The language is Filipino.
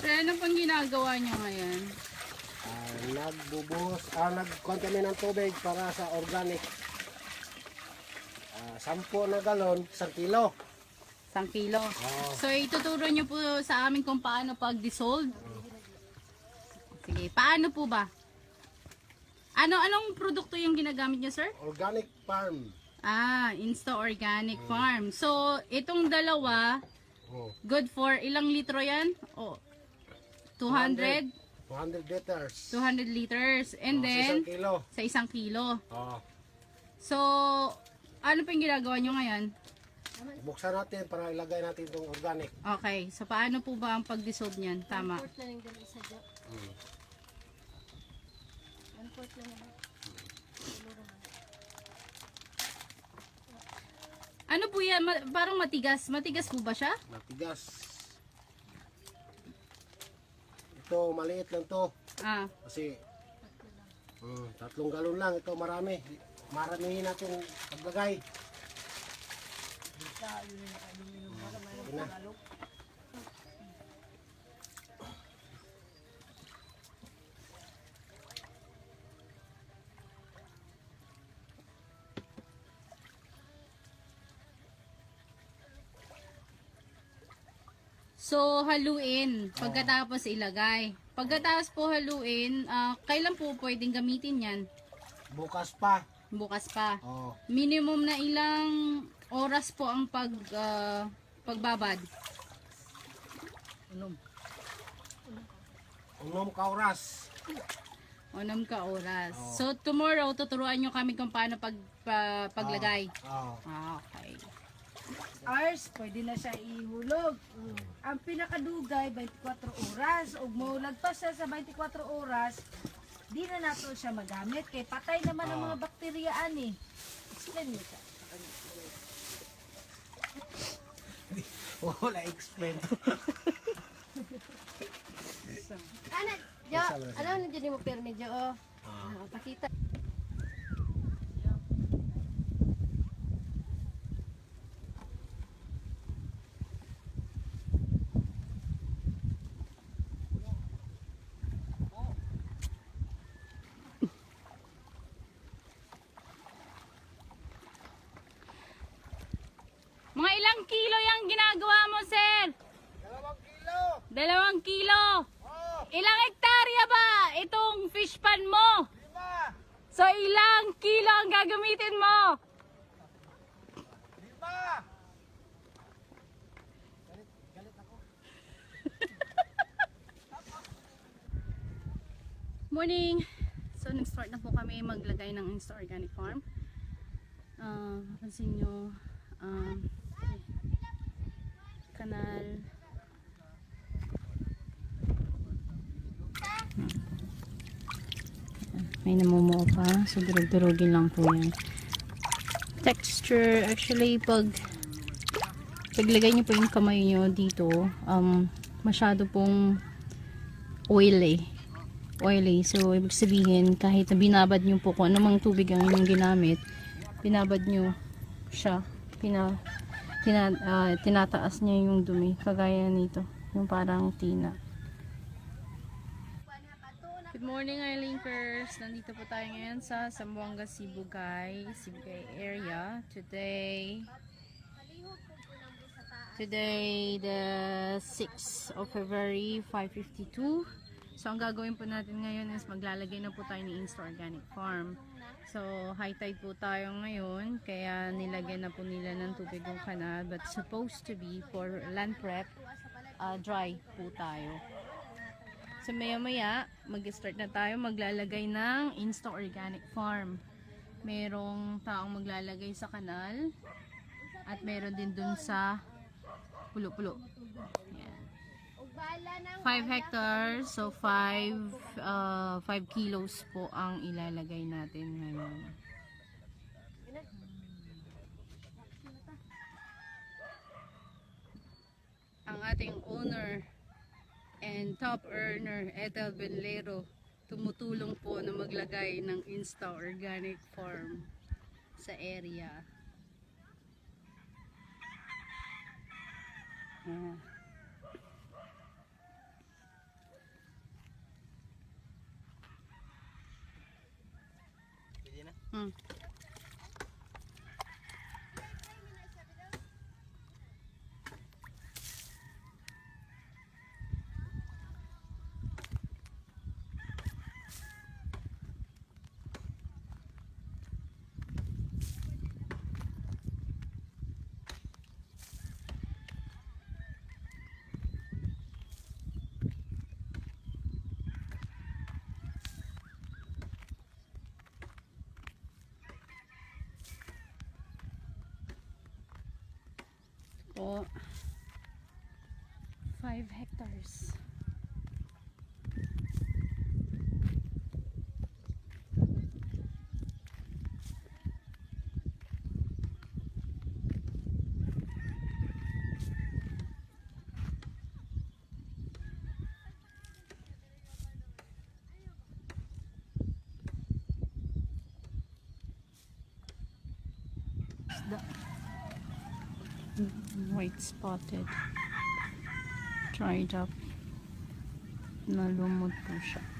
Sir, ano pong ginagawa nyo ngayon? Nagkuhan kami ng tubig para sa organic. 10 na galon, 1 kilo. 1 kilo. Oo. So, ituturo nyo po sa amin kung paano pag-dissolve. Sige, paano po ba? Anong produkto yung ginagamit nyo, sir? Organic farm. Insta Organic Farm. So, itong dalawa, Oh, good for ilang litro yan? 200? 200 liters. 200 liters. And Sa then, 1 kilo. sa 1 kilo. Oh, So, ano pa yung ginagawa nyo ngayon? buksan natin para ilagay natin itong organic. Okay, so paano po ba ang pag-dissolve niyan? Tama. Ano po yan? Parang matigas. Matigas po ba siya? Matigas. Ito, maliit lang to. Kasi 3 galon lang. Ito marami. Maramihin natin paglagay. Yun na. So, haluin. Pagkatapos ilagay. Pagkatapos po haluin, kailan po pwedeng gamitin yan? Bukas pa. Bukas pa. Oh, Minimum na ilang oras po ang pagbabad? unom ka oras. 6 ka oras. Oo. So, tomorrow, tuturuan nyo kami kung paano paglagay. Oh. Okay. Hours, pwede na siya ihulog. Ang pinakadugay, 24 oras. Ug maulagpas siya sa 24 oras, di na nato siya magamit. Kay patay naman ang mga bakterya ani. Explain mo siya. Wala explain. Ano na dyan mo perme dyan, oh. Pakita. Mga ilang kilo yung ginagawa mo, sir? 2 kilo. 2 kilo. Oh, Ilang hektarya ba itong fish pan mo? 5. So, ilang kilo ang gagamitin mo? 5. Morning! So, nag-start na po kami maglagay ng Insta Organic Farm. Pansin nyo, kanal. May namumuo pa. So, durug-durugin lang po yan. Texture, actually, paglagay nyo po yung kamay nyo dito, masyado pong oily. So, ibig sabihin, kahit na binabad nyo po kung anumang tubig ang inyong ginamit, binabad nyo siya, tinataas niya yung dumi, kagaya nito, yung parang tina. Good morning, Linkers! Nandito po tayo ngayon sa Zamboanga, Sibugay area. Today, the 6th of February, 5:52. So, ang gagawin po natin ngayon is maglalagay na po tayo ni Insta Organic Farm. So, high tide po tayo ngayon, kaya nilagyan na po nila ng tubig yung kanal, but supposed to be for land prep, dry po tayo. So, maya-maya, mag-start na tayo maglalagay ng Insta Organic Farm. Merong taong maglalagay sa kanal, at meron din dun sa pulo-pulo. 5 hectares, so 5 kilos po ang ilalagay natin ngayon. Ang ating owner and top earner, Ethel Benlero, tumutulong po na maglagay ng Insta Organic Farm sa area. Hmm. Po 5 hectares. The white spotted, dried up na lumot po siya.